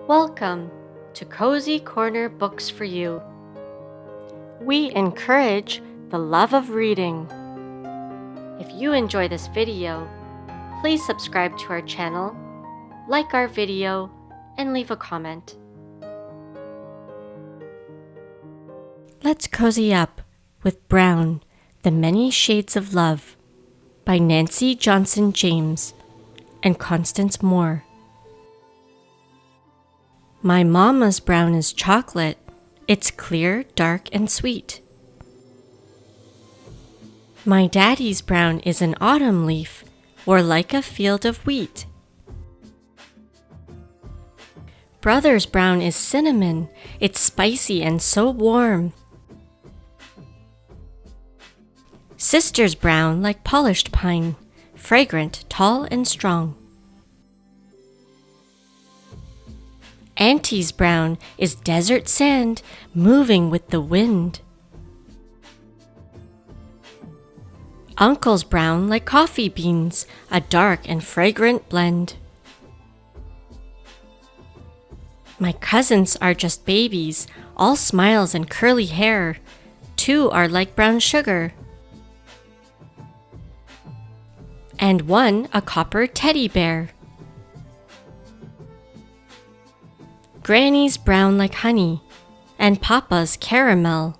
Welcome to Cozy Corner Books for You. We encourage the love of reading. If you enjoy this video, please subscribe to our channel, like our video, and leave a comment. Let's cozy up with Brown, The Many Shades of Love by Nancy Johnson James and Constance Moore. My mama's brown is chocolate. It's clear, dark, and sweet. My daddy's brown is an autumn leaf, or like a field of wheat. Brother's brown is cinnamon. It's spicy and so warm. Sister's brown like polished pine, fragrant, tall, and strong. Auntie's brown is desert sand, moving with the wind. Uncle's brown like coffee beans, a dark and fragrant blend. My cousins are just babies, all smiles and curly hair. 2 are like brown sugar. And 1 a copper teddy bear. Granny's brown like honey, and Papa's caramel.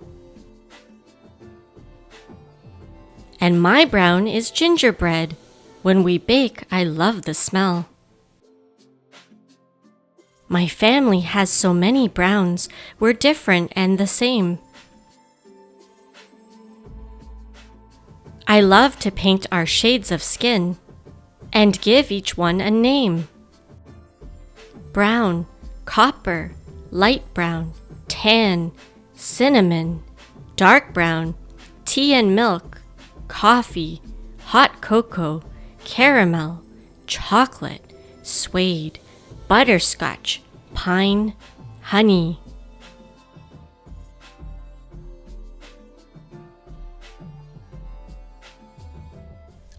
And my brown is gingerbread. When we bake, I love the smell. My family has so many browns, we're different and the same. I love to paint our shades of skin and give each one a name. Brown, copper, light brown, tan, cinnamon, dark brown, tea and milk, coffee, hot cocoa, caramel, chocolate, suede, butterscotch, pine, honey.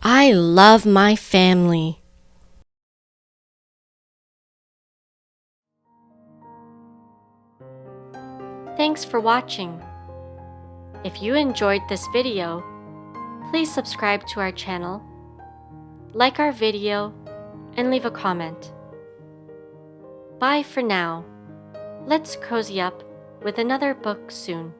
I love my family. Thanks for watching. If you enjoyed this video, please subscribe to our channel, like our video, and leave a comment. Bye for now. Let's cozy up with another book soon.